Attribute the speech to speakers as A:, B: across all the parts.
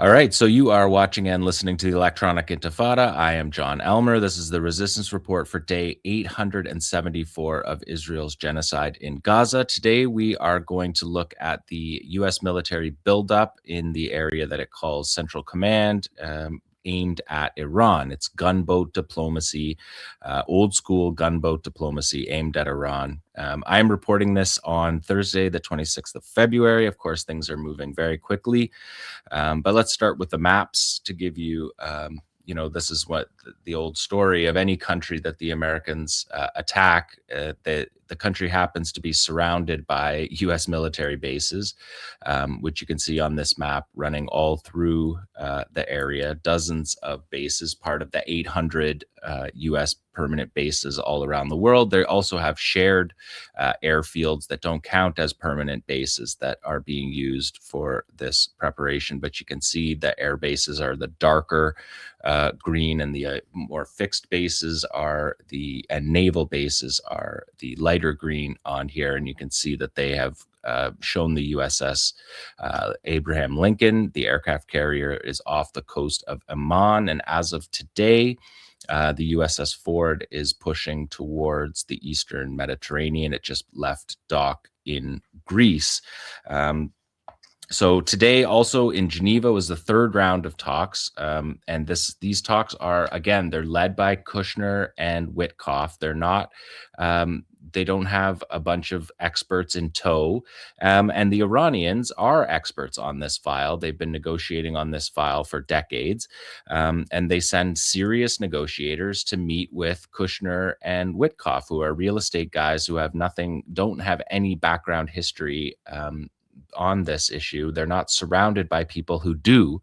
A: All right, so you are watching and listening to the Electronic Intifada. I am Jon Elmer. This is the Resistance Report for day 874 of Israel's genocide in Gaza. Today, we are going to look at the U.S. military buildup in the area that it calls Central Command, aimed at Iran. It's gunboat diplomacy, old school gunboat diplomacy aimed at Iran. I'm reporting this on Thursday, the 26th of February. Of course, things are moving very quickly. But let's start with the maps to give you, this is what the old story of any country that the Americans attack. The country happens to be surrounded by U.S. military bases, which you can see on this map running all through the area, dozens of bases, part of the 800 U.S. permanent bases all around the world. They also have shared airfields that don't count as permanent bases that are being used for this preparation. But you can see the air bases are the darker green, and the more fixed bases are and naval bases are the lighter green on here. And you can see that they have shown the USS Abraham Lincoln. The aircraft carrier is off the coast of Amman. And as of today, the USS Ford is pushing towards the Eastern Mediterranean. It just left dock in Greece. So today, also in Geneva, was the third round of talks, and these talks are, again, they're led by Kushner and 𝐓𝐡𝐞. They're not, they don't have a bunch of experts in tow, and the Iranians are experts on this file. They've been negotiating on this file for decades, and they send serious negotiators to meet with Kushner and 𝐓𝐡𝐞, who are real estate guys who don't have any background history on this issue. They're not surrounded by people who do.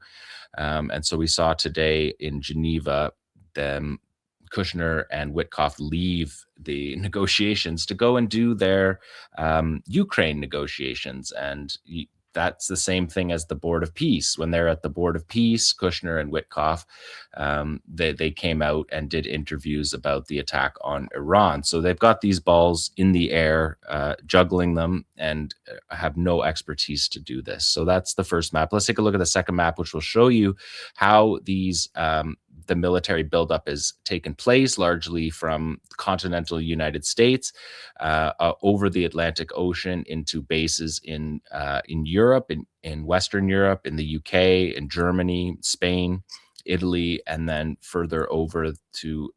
A: And so we saw today in Geneva, Kushner and 𝐓𝐡𝐞 leave the negotiations to go and do their Ukraine negotiations. And that's the same thing as the Board of Peace. When they're at the Board of Peace, Kushner and 𝐓𝐡𝐞, they came out and did interviews about the attack on Iran. So they've got these balls in the air, juggling them, and have no expertise to do this. So that's the first map. Let's take a look at the second map, which will show you how the military buildup has taken place, largely from continental United States over the Atlantic Ocean into bases in Europe, in Western Europe, in the UK, in Germany, Spain, Italy, and then further over to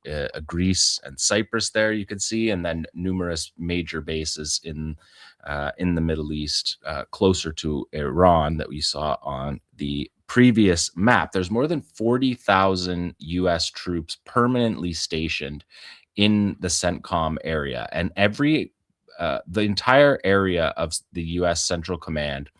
A: Greece and Cyprus. There you can see, and then numerous major bases in the Middle East, closer to Iran, that we saw on the previous map. There's more than 40,000 U.S. troops permanently stationed in the CENTCOM area, and the entire area of the U.S. Central Command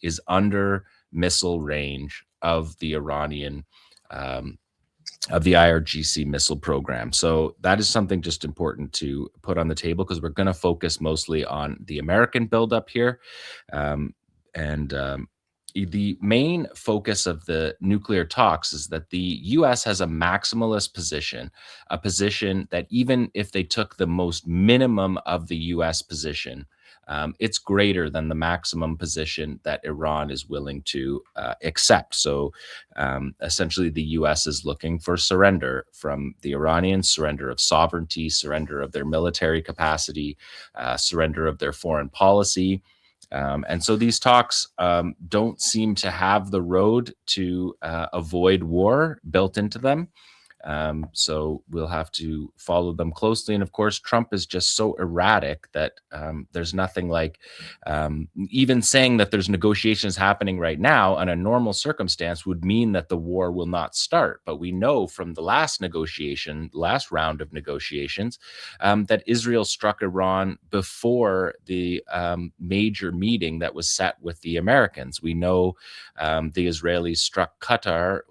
A: is under missile range of the Iranian of the IRGC missile program. So that is something just important to put on the table, because we're going to focus mostly on the American buildup here. The main focus of the nuclear talks is that the U.S. has a maximalist position, a position that even if they took the most minimum of the U.S. position, it's greater than the maximum position that Iran is willing to accept. So essentially, the U.S. is looking for surrender from the Iranians, surrender of sovereignty, surrender of their military capacity, surrender of their foreign policy. And so these talks don't seem to have the road to avoid war built into them. So we'll have to follow them closely. And of course, Trump is just so erratic that there's nothing like even saying that there's negotiations happening right now on a normal circumstance would mean that the war will not start. But we know from the last round of negotiations, that Israel struck Iran before the major meeting that was set with the Americans. We know the Israelis struck Qatar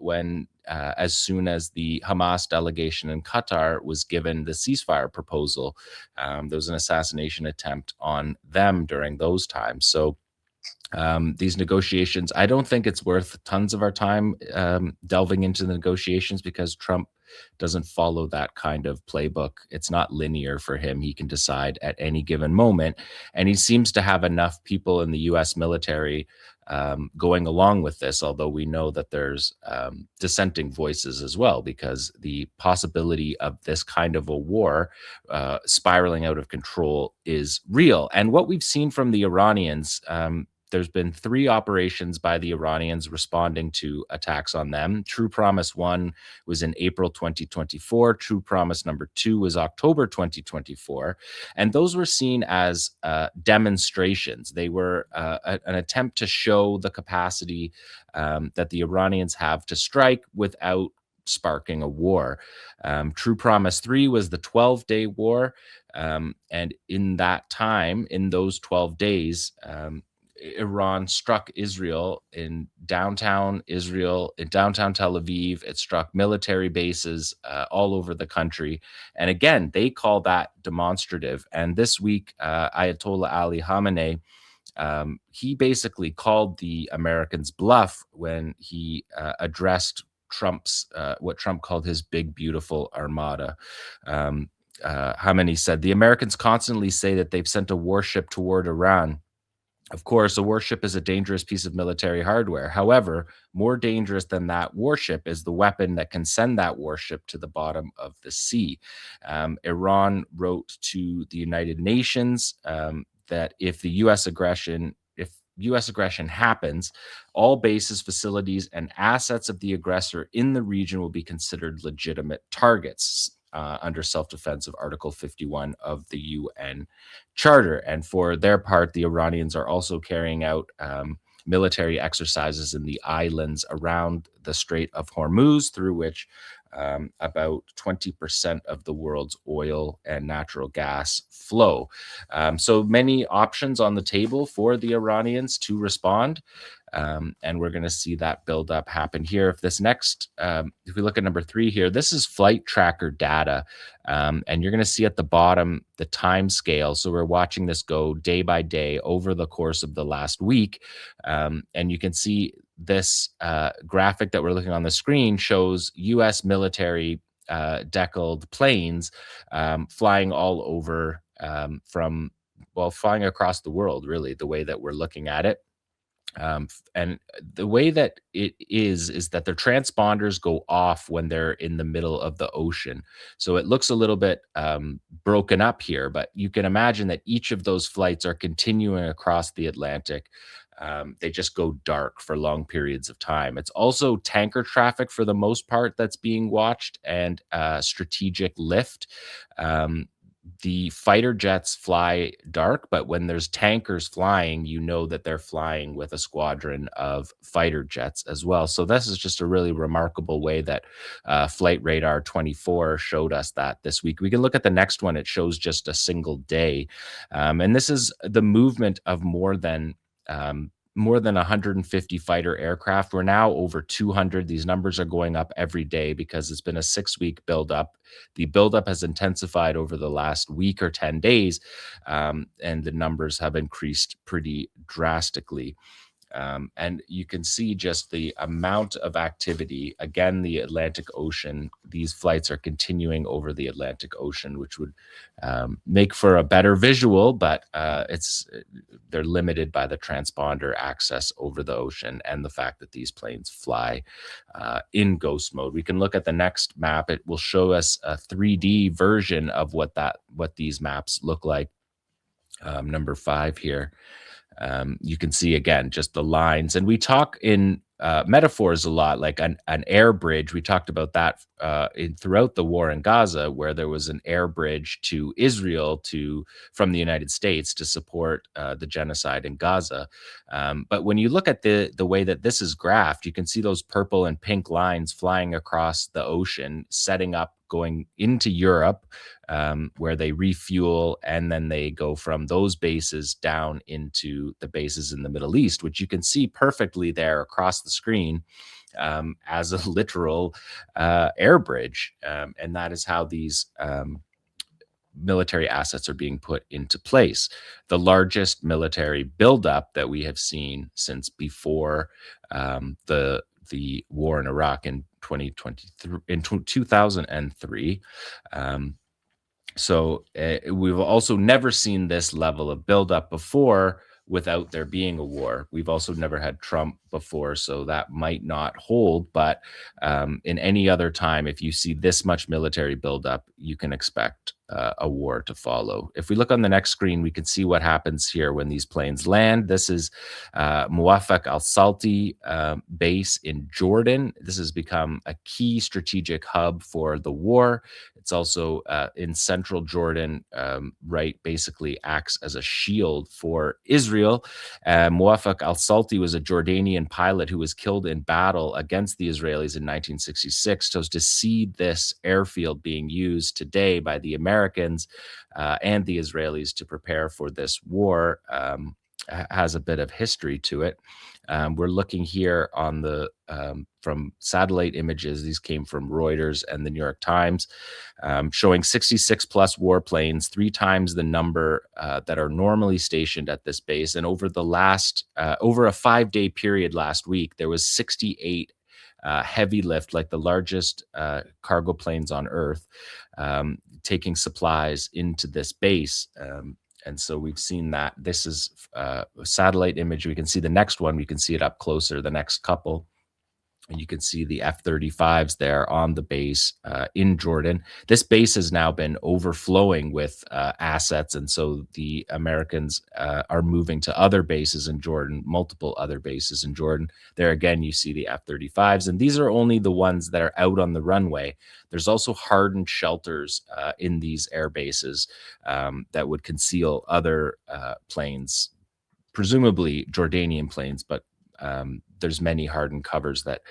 A: as soon as the Hamas delegation in Qatar was given the ceasefire proposal. There was an assassination attempt on them during those times. So These negotiations, I don't think it's worth tons of our time delving into the negotiations because Trump doesn't follow that kind of playbook. It's not linear for him. He can decide at any given moment. And he seems to have enough people in the US military going along with this, although we know that there's dissenting voices as well, because the possibility of this kind of a war spiraling out of control is real. And what we've seen from the Iranians, there's been 3 operations by the Iranians responding to attacks on them. True Promise 1 was in April 2024. True Promise number 2 was October 2024. And those were seen as demonstrations. They were an attempt to show the capacity that the Iranians have to strike without sparking a war. True Promise 3 was the 12-day war. And in that time, in those 12 days, Iran struck Israel in downtown Israel, in downtown Tel Aviv. It struck military bases all over the country. And again, they call that demonstrative. And this week, Ayatollah Ali Khamenei, he basically called the Americans bluff when he addressed Trump's, what Trump called his big, beautiful armada. Khamenei said, "The Americans constantly say that they've sent a warship toward Iran. Of course, a warship is a dangerous piece of military hardware. However, more dangerous than that warship is the weapon that can send that warship to the bottom of the sea." Iran wrote to the United Nations that if U.S. aggression happens, all bases, facilities, and assets of the aggressor in the region will be considered legitimate targets under self-defense of Article 51 of the UN Charter. And for their part, the Iranians are also carrying out military exercises in the islands around the Strait of Hormuz, through which about 20% of the world's oil and natural gas flow. So many options on the table for the Iranians to respond. And we're going to see that buildup happen here. If we look at number 3 here, this is flight tracker data. And you're going to see at the bottom the time scale. So we're watching this go day by day over the course of the last week. And you can see this graphic that we're looking on the screen shows U.S. military deckled planes flying all over flying across the world, really, the way that we're looking at it. And the way that it is that their transponders go off when they're in the middle of the ocean. So it looks a little bit broken up here, but you can imagine that each of those flights are continuing across the Atlantic. They just go dark for long periods of time. It's also tanker traffic for the most part that's being watched, and strategic lift. The fighter jets fly dark, but when there's tankers flying, you know that they're flying with a squadron of fighter jets as well. So this is just a really remarkable way that Flight Radar 24 showed us that this week. We can look at the next one. It shows just a single day. And this is the movement of more than 150 fighter aircraft. We're now over 200. These numbers are going up every day because it's been a 6-week buildup. The buildup has intensified over the last week or 10 days, and the numbers have increased pretty drastically. And you can see just the amount of activity. Again, the Atlantic Ocean, these flights are continuing over the Atlantic Ocean, which would make for a better visual, but they're limited by the transponder access over the ocean and the fact that these planes fly in ghost mode. We can look at the next map. It will show us a 3D version of what these maps look like. Number 5 here. You can see again just the lines, and we talk in metaphors a lot, like an air bridge. We talked about that throughout the war in Gaza, where there was an air bridge to Israel from the United States to support the genocide in Gaza. But when you look at the way that this is graphed, you can see those purple and pink lines flying across the ocean, setting up, going into Europe, where they refuel, and then they go from those bases down into the bases in the Middle East, which you can see perfectly there across the screen as a literal air bridge. And that is how these military assets are being put into place. The largest military buildup that we have seen since before the war in Iraq in 2023, in 2003. So we've also never seen this level of buildup before without there being a war. We've also never had Trump before, so that might not hold. But in any other time, if you see this much military buildup, you can expect a war to follow. If we look on the next screen, we can see what happens here when these planes land. This is 𝐓𝐡𝐞 𝐄𝐥𝐞𝐜 base in Jordan. This has become a key strategic hub for the war. It's also in central Jordan, right, basically acts as a shield for Israel. 𝐓𝐡𝐞 𝐄𝐥𝐞𝐜 was a Jordanian pilot who was killed in battle against the Israelis in 1966. So to see this airfield being used today by the Americans and the Israelis to prepare for this war has a bit of history to it. We're looking here on the from satellite images. These came from Reuters and the New York Times, showing 66 plus warplanes, 3 times the number that are normally stationed at this base. And over the last, over a 5-day period last week, there was 68 heavy lift, like the largest cargo planes on Earth, taking supplies into this base. And so we've seen that. This is a satellite image. We can see the next one. We can see it up closer, the next couple. And you can see the F-35s there on the base in Jordan. This base has now been overflowing with assets. And so the Americans are moving to other bases in Jordan, multiple other bases in Jordan. There again, you see the F-35s. And these are only the ones that are out on the runway. There's also hardened shelters in these air bases that would conceal other planes, presumably Jordanian planes, but there's many hardened covers that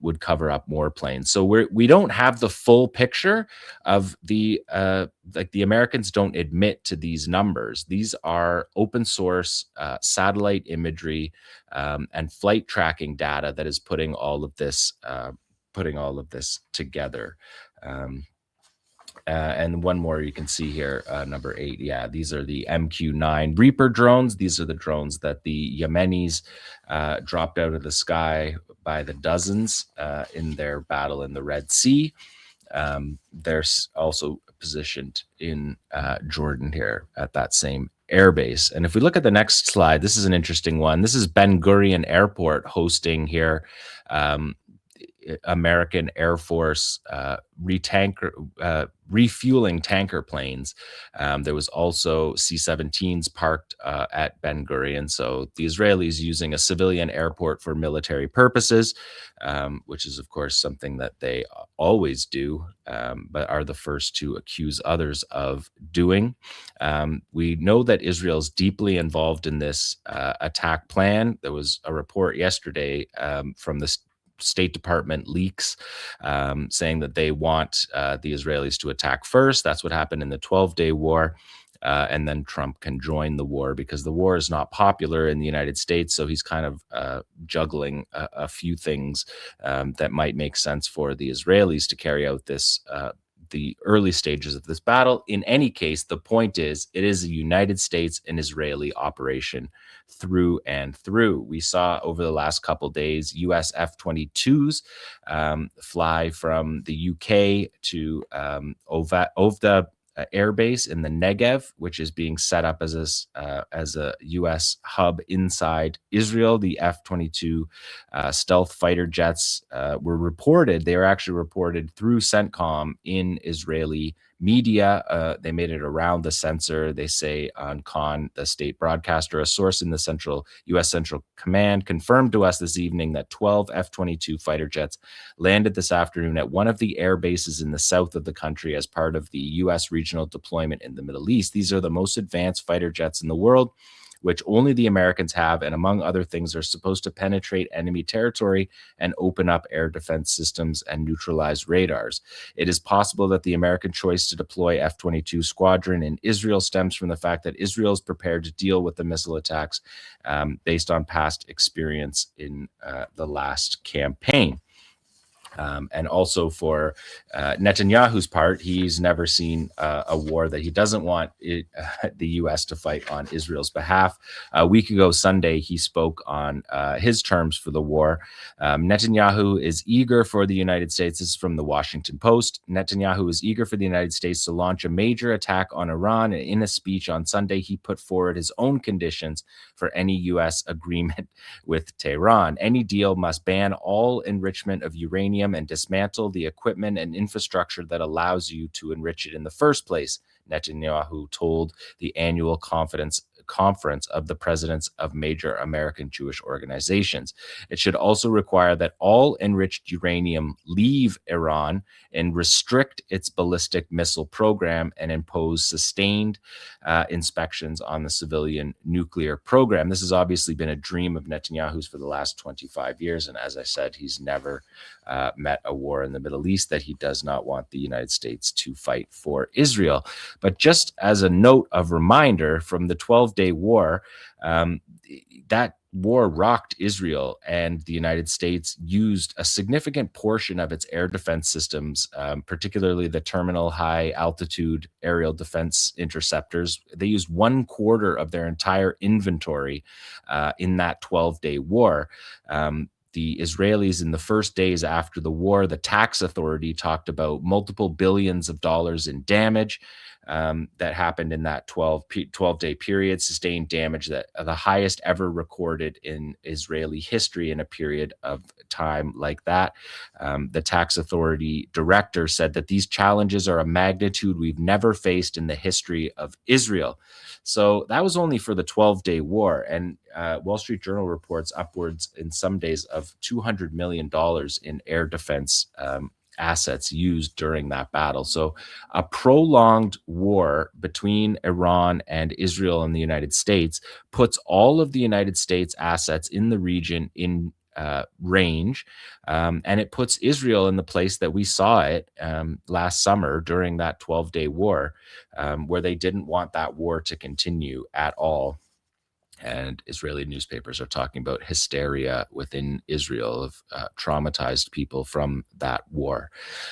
A: would cover up more planes. So we don't have the full picture of the like the Americans don't admit to these numbers. These are open source satellite imagery and flight tracking data that is putting all of this together. And one more you can see here, number 8. Yeah, these are the MQ-9 Reaper drones. These are the drones that the Yemenis dropped out of the sky by the dozens in their battle in the Red Sea. They're also positioned in Jordan here at that same airbase. And if we look at the next slide, this is an interesting one. This is Ben Gurion Airport hosting here American Air Force refueling tanker planes. There was also C-17s parked at Ben Gurion. So the Israelis using a civilian airport for military purposes, which is, of course, something that they always do, but are the first to accuse others of doing. We know that Israel's deeply involved in this attack plan. There was a report yesterday from the State Department leaks saying that they want the Israelis to attack first. That's what happened in the 12-day war. And then Trump can join the war because the war is not popular in the United States. So he's kind of juggling a few things that might make sense for the Israelis to carry out this the early stages of this battle. In any case, the point is it is a United States and Israeli operation through and through. We saw over the last couple days US F-22s fly from the UK to Ovda Air Base in the Negev, which is being set up as a U.S. hub inside Israel. The F-22 stealth fighter jets were reported. They were actually reported through CENTCOM in Israeli media. They made it around the censor. They say on Khan, the state broadcaster, a source in the U.S. Central Command confirmed to us this evening that 12 F-22 fighter jets landed this afternoon at one of the air bases in the south of the country as part of the U.S. regional deployment in the Middle East. These are the most advanced fighter jets in the world, which only the Americans have, and among other things, are supposed to penetrate enemy territory and open up air defense systems and neutralize radars. It is possible that the American choice to deploy F-22 squadron in Israel stems from the fact that Israel is prepared to deal with the missile attacks based on past experience in the last campaign. And also for Netanyahu's part, he's never seen a war that he doesn't want the U.S. to fight on Israel's behalf. A week ago Sunday, he spoke on his terms for the war. Netanyahu is eager for the United States. This is from the Washington Post. Netanyahu is eager for the United States to launch a major attack on Iran. In a speech on Sunday, he put forward his own conditions for any U.S. agreement with Tehran. Any deal must ban all enrichment of uranium and dismantle the equipment and infrastructure that allows you to enrich it in the first place, Netanyahu told the annual conference of the presidents of major American Jewish organizations. It should also require that all enriched uranium leave Iran and restrict its ballistic missile program and impose sustained inspections on the civilian nuclear program. This has obviously been a dream of Netanyahu's for the last 25 years. And as I said, he's never met a war in the Middle East that he does not want the United States to fight for Israel. But just as a note of reminder from the 12-day war, that war rocked Israel, and the United States used a significant portion of its air defense systems, particularly the terminal high altitude aerial defense interceptors. They used 1/4 of their entire inventory in that 12-day war. The Israelis, in the first days after the war, the tax authority talked about multiple billions of dollars in damage that happened in that 12-day period, sustained damage that the highest ever recorded in Israeli history in a period of time like that. The tax authority director said that these challenges are a magnitude we've never faced in the history of Israel. So that was only for the 12-day war. And Wall Street Journal reports upwards in some days of $200 million in air defense assets used during that battle. So a prolonged war between Iran and Israel and the United States puts all of the United States assets in the region in range, and it puts Israel in the place that we saw it last summer during that 12-day war, where they didn't want that war to continue at all. And Israeli newspapers are talking about hysteria within Israel of traumatized people from that war.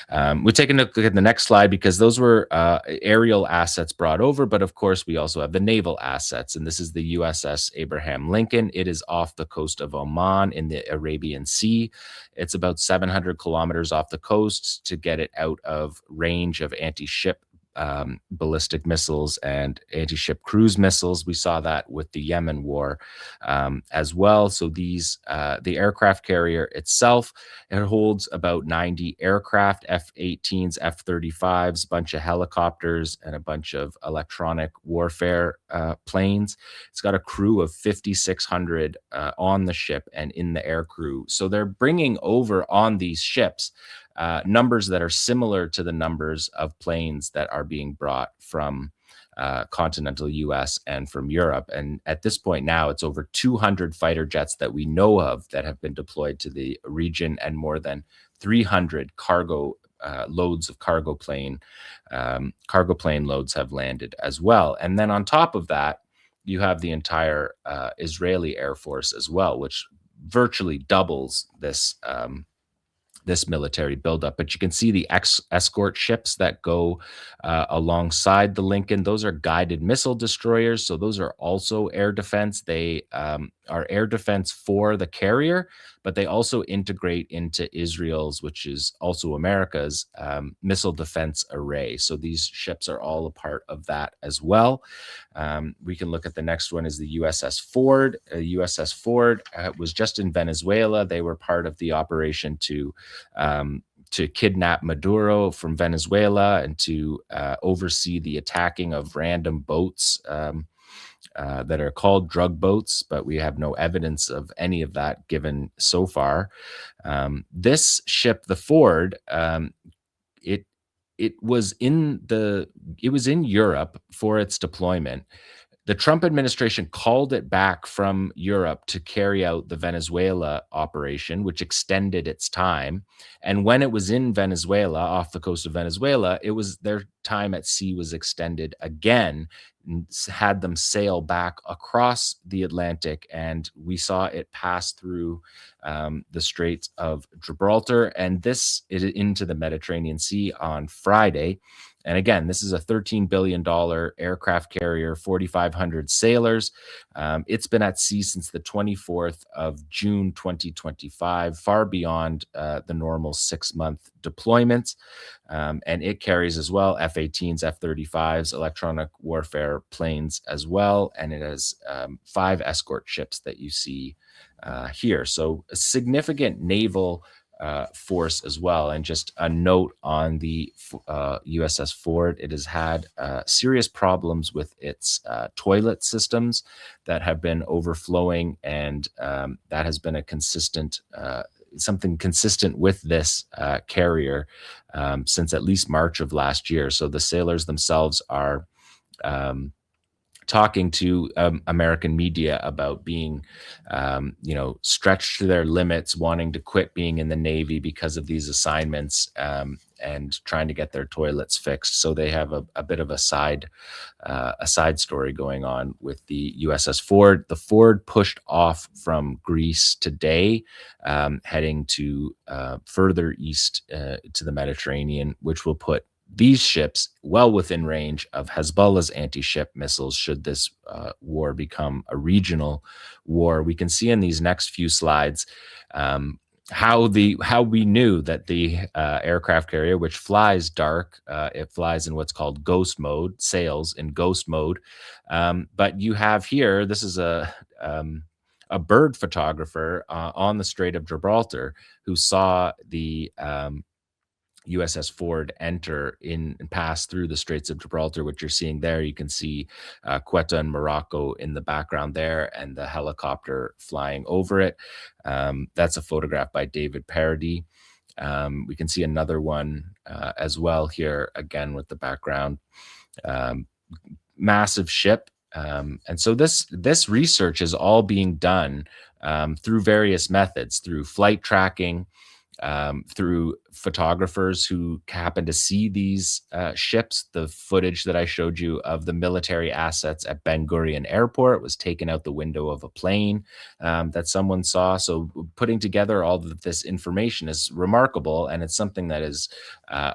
A: We're taking a look at the next slide because those were aerial assets brought over, but of course we also have the naval assets, and this is the USS Abraham Lincoln. It is off the coast of Oman in the Arabian Sea. It's about 700 kilometers off the coast to get it out of range of anti-ship ballistic missiles and anti-ship cruise missiles. We saw that with the Yemen war as well. So these, the aircraft carrier itself, it holds about 90 aircraft, F-18s, F-35s, a bunch of helicopters, and a bunch of electronic warfare planes. It's got a crew of 5,600 on the ship and in the air crew. So they're bringing over on these ships numbers that are similar to the numbers of planes that are being brought from continental US and from Europe. And at this point now, it's over 200 fighter jets that we know of that have been deployed to the region, and more than 300 cargo loads of cargo plane loads have landed as well. And then on top of that, you have the entire Israeli Air Force as well, which virtually doubles this this military buildup. But you can see the escort ships that go alongside the Lincoln. Those are guided missile destroyers. So those are also air defense. They are air defense for the carrier, but they also integrate into Israel's, which is also America's, missile defense array. So these ships are all a part of that as well. We can look at the next one is the USS Ford. USS Ford was just in Venezuela. They were part of the operation to kidnap Maduro from Venezuela and to oversee the attacking of random boats that are called drug boats, but we have no evidence of any of that given so far. This ship, the Ford, it was in Europe for its deployment. The Trump administration called it back from Europe to carry out the Venezuela operation, which extended its time. And when it was in Venezuela, off the coast of Venezuela, it was time at sea was extended again, had them sail back across the Atlantic, and we saw it pass through the Straits of Gibraltar, and this is into the Mediterranean Sea on Friday. And again, this is a $13 billion aircraft carrier, 4,500 sailors. It's been at sea since the 24th of June, 2025, far beyond the normal 6-month deployments. And it carries as well F-18s, F-35s, electronic warfare planes as well. And it has 5 escort ships that you see here. So a significant naval force as well. And just a note on the USS Ford, it has had serious problems with its toilet systems that have been overflowing, and that has been a consistent something consistent with this carrier since at least March of last year. So the sailors themselves are talking to American media about being, stretched to their limits, wanting to quit being in the Navy because of these assignments, and trying to get their toilets fixed. So they have a bit of a side story going on with the USS Ford. The Ford pushed off from Greece today, heading to further east to the Mediterranean, which will put these ships well within range of Hezbollah's anti-ship missiles should this war become a regional war. We can see in these next few slides how we knew that the aircraft carrier, which flies dark, it flies in what's called ghost mode, sails in ghost mode. But you have here, this is a bird photographer on the Strait of Gibraltar who saw the USS Ford enter in and pass through the Straits of Gibraltar, which you're seeing there. You can see Ceuta and Morocco in the background there, and the helicopter flying over it. That's a photograph by David Parody. We can see another one as well here, again with the background. Massive ship. And so this research is all being done through various methods, through flight tracking, through photographers who happen to see these ships. The footage that I showed you of the military assets at Ben Gurion Airport was taken out the window of a plane that someone saw. So putting together all of this information is remarkable, and it's something that is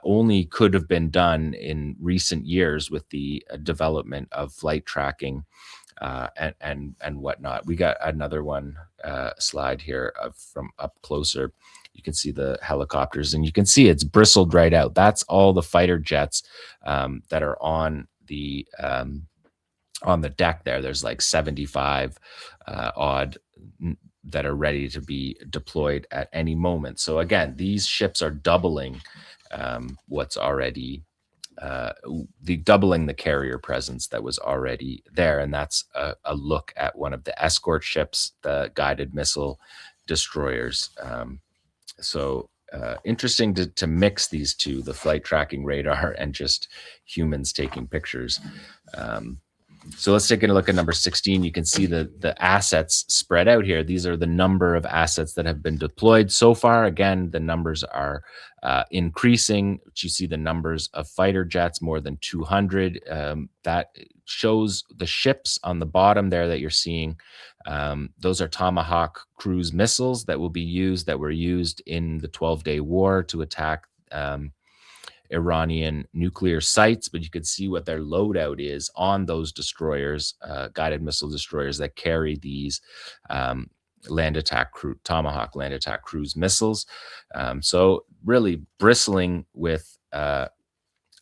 A: only could have been done in recent years with the development of flight tracking and whatnot. We got another one slide here from up closer. You can see the helicopters, and you can see it's bristled right out. That's all the fighter jets that are on the deck there. There's like 75 odd that are ready to be deployed at any moment. So again, these ships are doubling what's already doubling the carrier presence that was already there. And that's a look at one of the escort ships, the guided missile destroyers. So interesting to mix these two, the flight tracking radar and just humans taking pictures. So let's take a look at number 16. You can see the assets spread out here. These are the number of assets that have been deployed so far. Again, the numbers are increasing. You see the numbers of fighter jets, more than 200. That shows the ships on the bottom there that you're seeing. Those are Tomahawk cruise missiles that were used in the 12-day war to attack Iranian nuclear sites, but you could see what their loadout is on those destroyers, guided missile destroyers that carry these Tomahawk land attack cruise missiles. So really bristling with a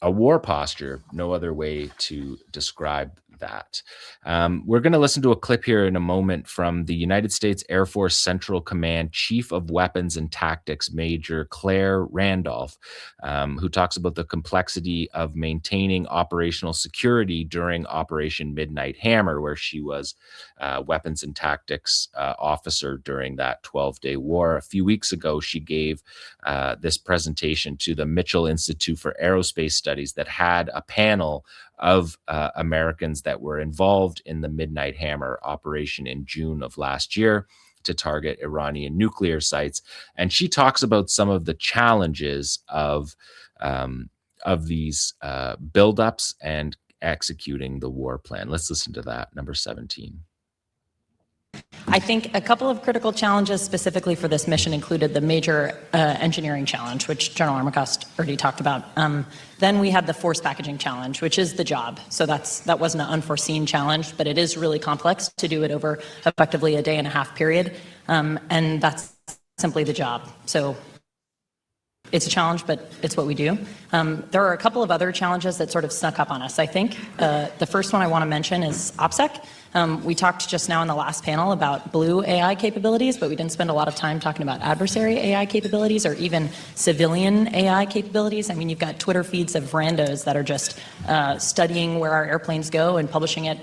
A: war posture, no other way to describe that. We're going to listen to a clip here in a moment from the United States Air Force Central Command Chief of Weapons and Tactics, Major Claire Randolph, who talks about the complexity of maintaining operational security during Operation Midnight Hammer, where she was weapons and tactics officer during that 12-day war. A few weeks ago, she gave this presentation to the Mitchell Institute for Aerospace Studies that had a panel of Americans that were involved in the Midnight Hammer operation in June of last year to target Iranian nuclear sites. And she talks about some of the challenges of these buildups and executing the war plan. Let's listen to that, number 17.
B: I think a couple of critical challenges specifically for this mission included the major engineering challenge, which General 𝐓𝐻𝐿 already talked about. Then we had the force packaging challenge, which is the job. So that wasn't an unforeseen challenge, but it is really complex to do it over effectively a day and a half period. And that's simply the job. So it's a challenge, but it's what we do. There are a couple of other challenges that sort of snuck up on us, I think. The first one I want to mention is 𝐓𝐴𝐶. We talked just now in the last panel about blue AI capabilities, but we didn't spend a lot of time talking about adversary AI capabilities or even civilian AI capabilities. I mean, you've got Twitter feeds of randos that are just studying where our airplanes go and publishing it,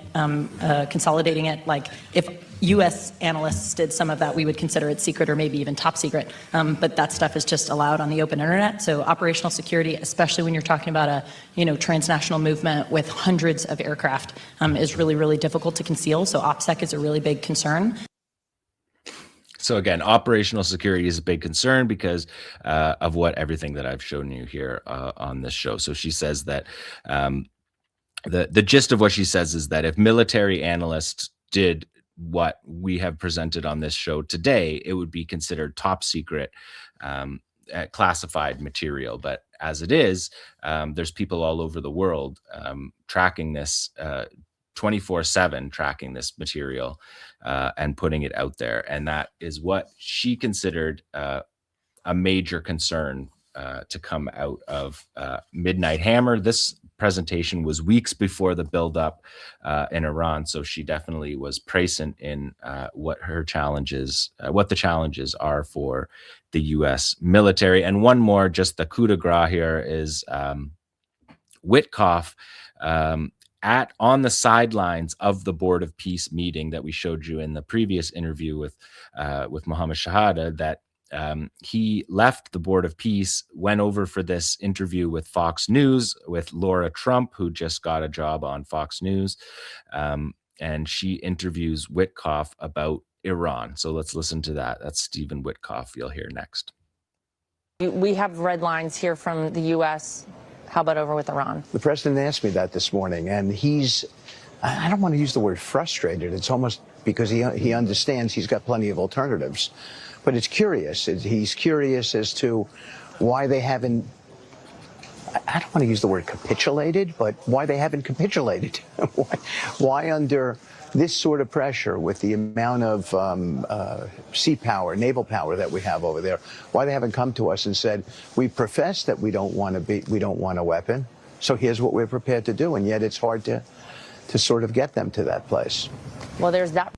B: consolidating it. Like if U.S. analysts did some of that, we would consider it secret or maybe even top secret. But that stuff is just allowed on the open internet. So operational security, especially when you're talking about a transnational movement with hundreds of aircraft, is really, really difficult to conceal. So 𝐓𝐴𝐶 is a really big concern.
A: So again, operational security is a big concern because of everything that I've shown you here on this show. So she says that the gist of what she says is that if military analysts did what we have presented on this show today, it would be considered top secret, classified material. But as it is, there's people all over the world tracking this 24/7, tracking this material and putting it out there. And that is what she considered a major concern to come out of Midnight Hammer. This presentation was weeks before the buildup in Iran, so she definitely was prescient in what the challenges are for the U.S. military. And one more, just the coup de grace here is 𝐓𝐡𝐞 on the sidelines of the Board of Peace meeting that we showed you in the previous interview with Mohammed Shahada, that he left the Board of Peace, went over for this interview with Fox News with Laura Trump, who just got a job on Fox News. And she interviews 𝐓𝐡𝐞 about Iran. So let's listen to that. That's Stephen 𝐓𝐡𝐞 you'll hear next.
C: We have red lines here from the U.S. How about over with Iran?
D: The president asked me that this morning, and I don't want to use the word frustrated. It's almost because he understands he's got plenty of alternatives. But it's curious. He's curious as to why they haven't, I don't want to use the word capitulated, but why they haven't capitulated. Why under this sort of pressure, with the amount of sea power, naval power that we have over there, why they haven't come to us and said, we profess that we don't want a weapon, so here's what we're prepared to do. And yet it's hard to sort of get them to that place.
C: Well, there's that.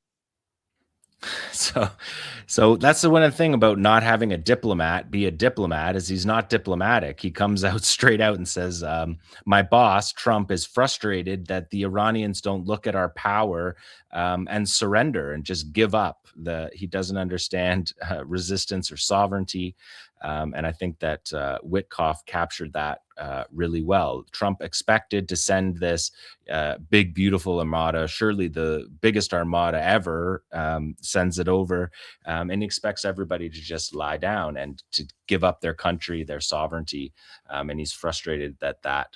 A: So that's the one thing about not having a diplomat be a diplomat, is he's not diplomatic. He comes out straight out and says, my boss, Trump, is frustrated that the Iranians don't look at our power and surrender and just give up. He doesn't understand resistance or sovereignty. And I think that 𝐓𝐡𝐞 captured that really well. Trump expected to send this big, beautiful armada, surely the biggest armada ever, sends it over, and he expects everybody to just lie down and to give up their country, their sovereignty. And he's frustrated that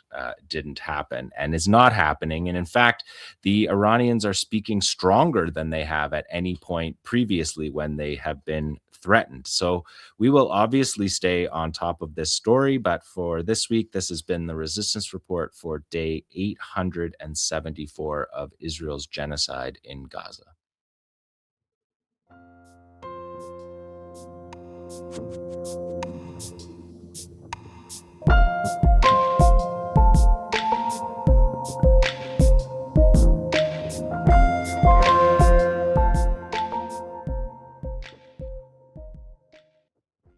A: didn't happen and is not happening. And in fact, the Iranians are speaking stronger than they have at any point previously when they have been threatened. So we will obviously stay on top of this story. But for this week, this has been the Resistance Report for day 874 of Israel's genocide in Gaza.